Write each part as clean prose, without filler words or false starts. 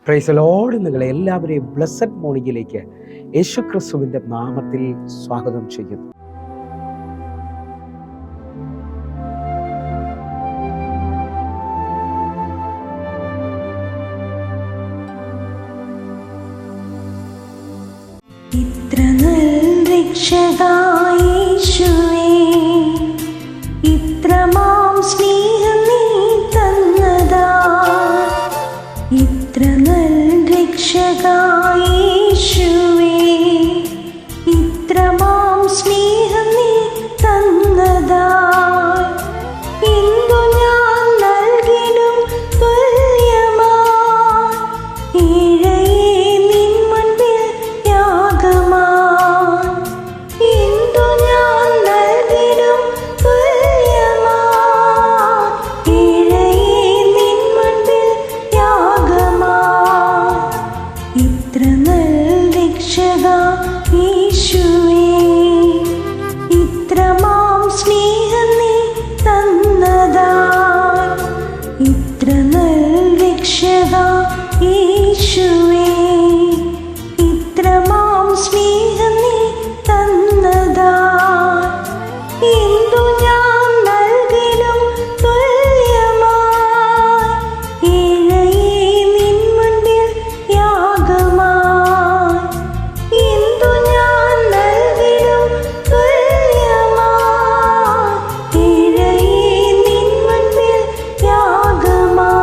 Praise the Lord. നിങ്ങളെ എല്ലാവരെയും blessed മോർണിംഗിലേക്ക് യേശുക്രിസ്തുവിൻ്റെ നാമത്തിൽ സ്വാഗതം ചെയ്യുന്നു. ഇത്ര നല്ല രക്ഷകനായ യേശുവേ, ഇത്രമാം സ്നേഹം നീ തന്നതാ. ഇത്ര നല്ല രക്ഷകനായ യേശുവേ, ഇത്രമാം സ്നേഹം നീ തന്നതാ. എന്തു ഞാൻ നൽകിടും തുല്യമാ, ഏഴയേ നിൻ മുൻപിൽ യാഗമാ. എന്തു ഞാൻ നൽകിടും തുല്യമാ, ഏഴയേ നിൻ മുൻപിൽ യാഗമാ. ഇത്ര നല്ല രക്ഷക യേശുവേ, ഇത്രമാം സ്നേഹം നീ തന്നതാ. ഇത്ര നല്ല രക്ഷക യേശുവേ, ഇത്രമാം സ്നേഹം നീ തന്നതാ. എന്തു ഞാൻ നൽകിടും തുല്യമായി, ഏഴയേ നിൻ മുൻപിൽ യാഗമായി. എന്തു ഞാൻ നൽകിടും തുല്യമായി, ഏഴയേ നിൻ മുൻപിൽ യാഗമായി.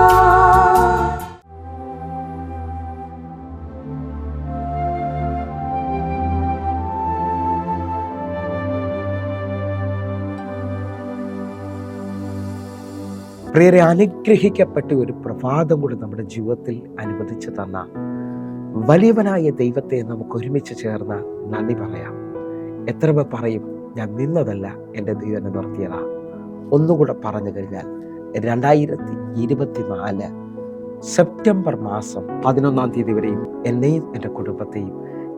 പ്രിയരെ, അനുഗ്രഹിക്കപ്പെട്ട ഒരു പ്രഭാതം കൂടി നമ്മുടെ ജീവിതത്തിൽ അനുവദിച്ചു തന്ന വലിയവനായ ദൈവത്തെ നമുക്ക് ഒരുമിച്ച് ചേർന്ന് നന്ദി പറയാം. എത്ര പേർ പറയും, ഞാൻ നിന്നതല്ല, എൻ്റെ ദൈവം എന്നെ നിർത്തിയതാ. ഒന്നുകൂടെ പറഞ്ഞു കഴിഞ്ഞാൽ 2024 സെപ്റ്റംബർ മാസം 11 തീയതി വരെയും എന്നെയും എൻ്റെ കുടുംബത്തെയും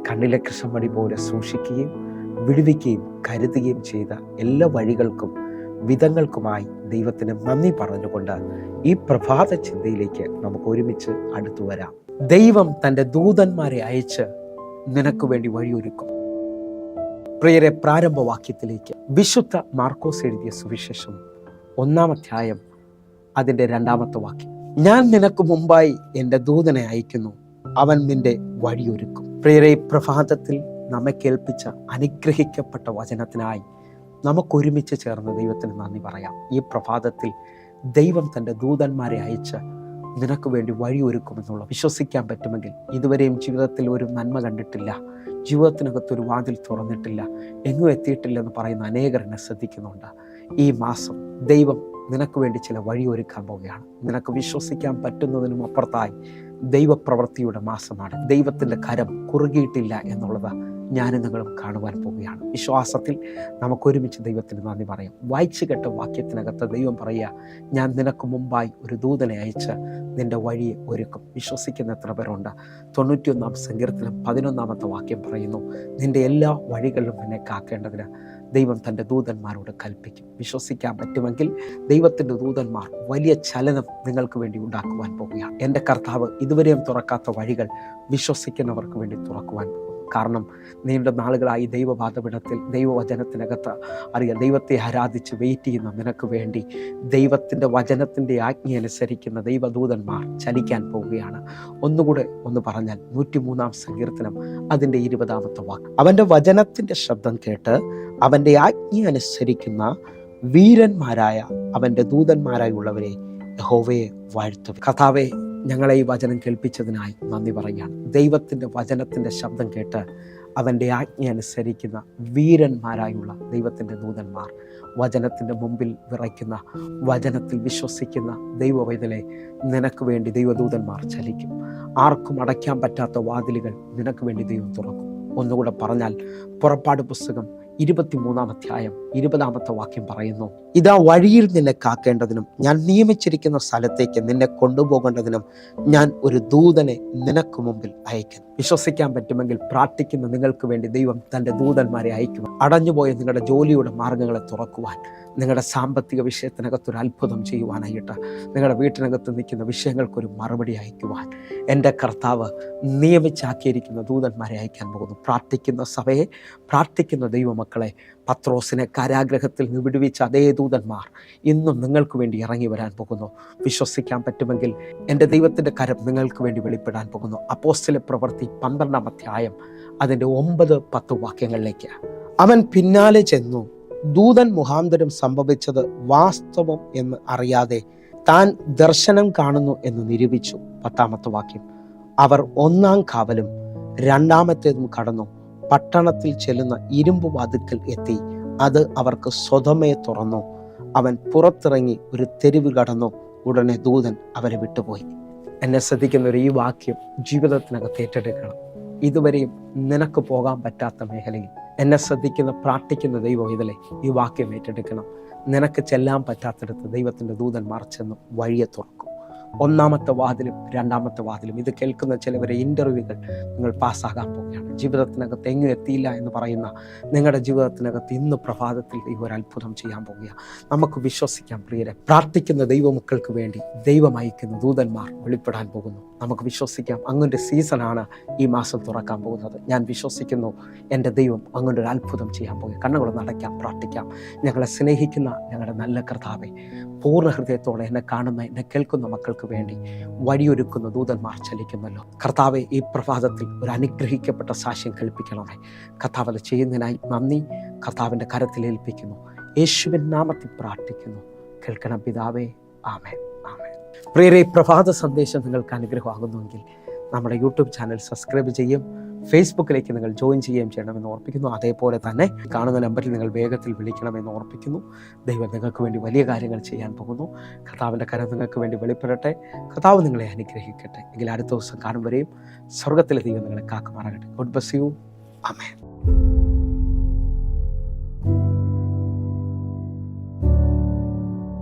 കണ്ണിലെ കൃഷ്ണമണി പോലെ സൂക്ഷിക്കുകയും വിടുവിക്കുകയും കരുതുകയും ചെയ്ത എല്ലാ വഴികൾക്കും വിധങ്ങൾക്കുമായി ദൈവത്തിന് നന്ദി പറഞ്ഞുകൊണ്ട് ഈ പ്രഭാത ചിന്തയിലേക്ക് നമുക്ക് ഒരുമിച്ച് അടുത്തു വരാം. ദൈവം തൻ്റെ ദൂതന്മാരെ അയച്ച് നിനക്ക് വേണ്ടി വഴിയൊരുക്കും. പ്രിയരെ, പ്രാരംഭവാക്യത്തിലേക്ക് വിശുദ്ധ മാർക്കോസ് എഴുതിയ സുവിശേഷം 1-ാം അധ്യായം അതിൻ്റെ 2-ാമത്തെ വാക്യം. ഞാൻ നിനക്ക് മുമ്പായി എൻ്റെ ദൂതനെ അയക്കുന്നു, അവൻ നിന്റെ വഴിയൊരുക്കും. പ്രിയരെ, ഈ പ്രഭാതത്തിൽ നമ്മെ കേൾപ്പിച്ച അനുഗ്രഹിക്കപ്പെട്ട വചനത്തിനായി നമുക്കൊരുമിച്ച് ചേർന്ന് ദൈവത്തിന് നന്ദി പറയാം. ഈ പ്രഭാതത്തിൽ ദൈവം തൻ്റെ ദൂതന്മാരെ അയച്ച് നിനക്ക് വേണ്ടി വഴിയൊരുക്കുമെന്നുള്ള വിശ്വസിക്കാൻ പറ്റുമെങ്കിൽ, ഇതുവരെയും ജീവിതത്തിൽ ഒരു നന്മ കണ്ടിട്ടില്ല, ജീവിതത്തിനകത്തൊരു വാതിൽ തുറന്നിട്ടില്ല, എങ്ങും എത്തിയിട്ടില്ലെന്ന് പറയുന്ന അനേകർ എന്നെ ശ്രദ്ധിക്കുന്നുണ്ട്. ഈ മാസം ദൈവം നിനക്ക് വേണ്ടി ചില വഴിയൊരുക്കാൻ പോവുകയാണ്. നിനക്ക് വിശ്വസിക്കാൻ പറ്റുന്നതിനും അപ്പുറത്തായി ദൈവപ്രവൃത്തിയുടെ മാസമാണ്. ദൈവത്തിൻ്റെ കരം കുറുകിയിട്ടില്ല എന്നുള്ളത് ഞാനും നിങ്ങളും കാണുവാൻ പോവുകയാണ്. വിശ്വാസത്തിൽ നമുക്കൊരുമിച്ച് ദൈവത്തിന് നന്ദി പറയാം. വായിച്ചു കേട്ട വാക്യത്തിനകത്ത് ദൈവം പറയുക, ഞാൻ നിനക്ക് മുമ്പായി ഒരു ദൂതനെ അയച്ച് നിന്റെ വഴിയെ ഒരുക്കും. വിശ്വസിക്കുന്ന എത്ര പേരുണ്ട്? 91-ാം സങ്കീർത്തനം 11-ാമത്തെ വാക്യം പറയുന്നു, നിന്റെ എല്ലാ വഴികളിലും എന്നെ കാക്കേണ്ടതിന് ദൈവം തൻ്റെ ദൂതന്മാരോട് കൽപ്പിക്കും. വിശ്വസിക്കാൻ പറ്റുമെങ്കിൽ ദൈവത്തിൻ്റെ ദൂതന്മാർ വലിയ ചലനം നിങ്ങൾക്ക് വേണ്ടി ഉണ്ടാക്കുവാൻ പോവുകയാണ്. എൻ്റെ കർത്താവ് ഇതുവരെയും തുറക്കാത്ത വഴികൾ വിശ്വസിക്കുന്നവർക്ക് വേണ്ടി തുറക്കുവാൻ പോകും. കാരണം നീണ്ട നാളുകളായി ദൈവപാദപീഠത്തിൽ ദൈവവചനത്തിനകത്ത് അറിയാം, ദൈവത്തെ ആരാധിച്ച് വെയിറ്റ് ചെയ്യുന്ന നിനക്ക് വേണ്ടി ദൈവത്തിൻ്റെ വചനത്തിൻ്റെ ആജ്ഞ അനുസരിക്കുന്ന ദൈവദൂതന്മാർ ചലിക്കാൻ പോവുകയാണ്. ഒന്നുകൂടെ ഒന്ന് പറഞ്ഞാൽ 103-ാം സങ്കീർത്തനം അതിൻ്റെ 20-ാമത്തെ വാക്ക്. അവൻ്റെ വചനത്തിൻ്റെ ശബ്ദം കേട്ട് അവൻ്റെ ആജ്ഞ അനുസരിക്കുന്ന വീരന്മാരായ അവൻ്റെ ദൂതന്മാരായുള്ളവരെ യഹോവയെ വാഴ്ത്തും. കർത്താവേ, ഞങ്ങളെ ഈ വചനം കേൾപ്പിച്ചതിനായി നന്ദി പറയുകയാണ്. ദൈവത്തിൻ്റെ വചനത്തിൻ്റെ ശബ്ദം കേട്ട് അവൻ്റെ ആജ്ഞ അനുസരിക്കുന്ന വീരന്മാരായുള്ള ദൈവത്തിൻ്റെ ദൂതന്മാർ, വചനത്തിൻ്റെ മുമ്പിൽ വിറയ്ക്കുന്ന, വചനത്തിൽ വിശ്വസിക്കുന്ന ദൈവവൈതലെ നിനക്ക് വേണ്ടി ദൈവദൂതന്മാർ ചലിക്കും. ആർക്കും അടയ്ക്കാൻ പറ്റാത്ത വാതിലുകൾ നിനക്ക് വേണ്ടി ദൈവം തുറക്കും. ഒന്നുകൂടെ പറഞ്ഞാൽ, പുറപ്പാട് പുസ്തകം 23 അധ്യായം 20 വാക്യം പറയുന്നു, ഇതാ വഴിയിൽ നിന്നെ കാക്കേണ്ടതിനും ഞാൻ നിയമിച്ചിരിക്കുന്ന സ്ഥലത്തേക്ക് നിന്നെ കൊണ്ടുപോകേണ്ടതിനും ഞാൻ ഒരു ദൂതനെ നിനക്ക് മുമ്പിൽ അയക്കുന്നു. വിശ്വസിക്കാൻ പറ്റുമെങ്കിൽ പ്രാർത്ഥിക്കുന്ന നിങ്ങൾക്ക് വേണ്ടി ദൈവം തൻ്റെ ദൂതന്മാരെ അയക്കും. അടഞ്ഞുപോയ നിങ്ങളുടെ ജോലിയുടെ മാർഗങ്ങളെ തുറക്കുവാൻ, നിങ്ങളുടെ സാമ്പത്തിക വിഷയത്തിനകത്തൊരു അത്ഭുതം ചെയ്യുവാനായിട്ട്, നിങ്ങളുടെ വീട്ടിനകത്ത് നിൽക്കുന്ന വിഷയങ്ങൾക്കൊരു മറുപടി അയക്കുവാൻ എൻ്റെ കർത്താവ് നിയമിച്ചാക്കിയിരിക്കുന്ന ദൂതന്മാരെ അയക്കാൻ പോകുന്നു. പ്രാർത്ഥിക്കുന്ന സഭയെ, പ്രാർത്ഥിക്കുന്ന ദൈവമക്കളെ, പത്രോസിനെ കാരാഗ്രഹത്തിൽ നിന്ന് വിടുവിച്ച അതേ ദൂതന്മാർ ഇന്നും നിങ്ങൾക്ക് വേണ്ടി ഇറങ്ങി വരാൻ പോകുന്നു. വിശ്വസിക്കാൻ പറ്റുമെങ്കിൽ എൻ്റെ ദൈവത്തിൻ്റെ കരം നിങ്ങൾക്ക് വേണ്ടി വെളിപ്പെടാൻ പോകുന്നു. അപ്പോസ്തല പ്രവൃത്തി 12 അധ്യായം അതിൻ്റെ 9-10 വാക്യങ്ങളിലേക്ക്. അവൻ പിന്നാലെ ചെന്നു ദൂതൻ മുഖാന്തരം സംഭവിച്ചത് വാസ്തവം എന്ന് അറിയാതെ താൻ ദർശനം കാണുന്നു എന്ന് നിരൂപിച്ചു. 10 വാക്യം. അവർ 1-ാം കാവലും 2-ാമത്തേതും കടന്നു പട്ടണത്തിൽ ചെല്ലുന്ന ഇരുമ്പ് വാതിൽക്കൽ എത്തി. അത് അവർക്ക് സ്വതമേ തുറന്നു. അവൻ പുറത്തിറങ്ങി ഒരു തെരുവ് കടന്നു. ഉടനെ ദൂതൻ അവരെ വിട്ടുപോയി. എന്നെ ശ്രദ്ധിക്കുന്ന ഈ വാക്യം ജീവിതത്തിനകത്ത് ഏറ്റെടുക്കണം. ഇതുവരെയും നിനക്ക് പോകാൻ പറ്റാത്ത മേഖലയിൽ എന്നെ ശ്രദ്ധിക്കുന്ന പ്രാർത്ഥിക്കുന്ന ദൈവം ഇതിലെ ഈ വാക്യം ഏറ്റെടുക്കണം. നിനക്ക് ചെല്ലാൻ പറ്റാത്തിടത്ത് ദൈവത്തിൻ്റെ ദൂതന്മാർ ചെന്ന് വഴിയെ തുറക്കും. 1-ാമത്തെ വാതിലും 2-ാമത്തെ വാതിലും. ഇത് കേൾക്കുന്ന ചിലവരെ ഇൻ്റർവ്യൂകൾ നിങ്ങൾ പാസ്സാകാൻ പോവുകയാണ്. ജീവിതത്തിനകത്ത് എങ്ങും എത്തിയില്ല എന്ന് പറയുന്ന നിങ്ങളുടെ ജീവിതത്തിനകത്ത് ഇന്ന് പ്രഭാതത്തിൽ ദൈവം ഒരു അത്ഭുതം ചെയ്യാൻ പോവുകയാണ്. നമുക്ക് വിശ്വസിക്കാം പ്രിയരെ. പ്രാർത്ഥിക്കുന്ന ദൈവമക്കൾക്ക് വേണ്ടി ദൈവം അയക്കുന്ന ദൂതന്മാർ വെളിപ്പെടാൻ പോകുന്നു. നമുക്ക് വിശ്വസിക്കാം. അങ്ങൻ്റെ സീസണാണ് ഈ മാസം തുറക്കാൻ പോകുന്നത്. ഞാൻ വിശ്വസിക്കുന്നു എൻ്റെ ദൈവം അങ്ങൻ്റെ ഒരു അത്ഭുതം ചെയ്യാൻ പോകുക. കണ്ണുകളൊന്ന് അടയ്ക്കാം, പ്രാർത്ഥിക്കാം. ഞങ്ങളെ സ്നേഹിക്കുന്ന ഞങ്ങളുടെ നല്ല കർത്താവേ, പൂർണ്ണ ഹൃദയത്തോടെ എന്നെ കാണുന്ന എന്നെ കേൾക്കുന്ന മക്കൾക്ക് വേണ്ടി വഴിയൊരുക്കുന്ന ദൂതന്മാർ ചലിക്കുന്നല്ലോ. കർത്താവെ, ഈ പ്രഭാതത്തിൽ ഒരു അനുഗ്രഹിക്കപ്പെട്ട സാക്ഷ്യം കേൾപ്പിക്കണമേ. കർത്താവ് അത് ചെയ്യുന്നതിനായി നന്ദി. കർത്താവിൻ്റെ കരത്തിൽ ഏൽപ്പിക്കുന്നു. യേശുവിൻ നാമത്തിൽ പ്രാർത്ഥിക്കുന്നു. കേൾക്കണം പിതാവേ. ആമേൻ, ആമേൻ. പ്രിയരെ, പ്രഭാത സന്ദേശം നിങ്ങൾക്ക് അനുഗ്രഹമാകുന്നുവെങ്കിൽ നമ്മുടെ യൂട്യൂബ് ചാനൽ സബ്സ്ക്രൈബ് ചെയ്യും, ഫേസ്ബുക്കിലേക്ക് നിങ്ങൾ ജോയിൻ ചെയ്യുകയും ചെയ്യണമെന്ന് ഓർപ്പിക്കുന്നു. അതേപോലെ തന്നെ കാണുന്ന നമ്പറിൽ നിങ്ങൾ വേഗത്തിൽ വിളിക്കണമെന്ന് ഓർപ്പിക്കുന്നു. ദൈവം നിങ്ങൾക്ക് വേണ്ടി വലിയ കാര്യങ്ങൾ ചെയ്യാൻ പോകുന്നു. കർത്താവിൻ്റെ കരം നിങ്ങൾക്ക് വേണ്ടി വെളിപ്പെടട്ടെ. കർത്താവ് നിങ്ങളെ അനുഗ്രഹിക്കട്ടെ. എങ്കിൽ അടുത്ത ദിവസം കാണും വരെയും സ്വർഗത്തിലെ ദൈവം നിങ്ങളെ കാക്കുമാറാകട്ടെ. God bless you. ആമേൻ.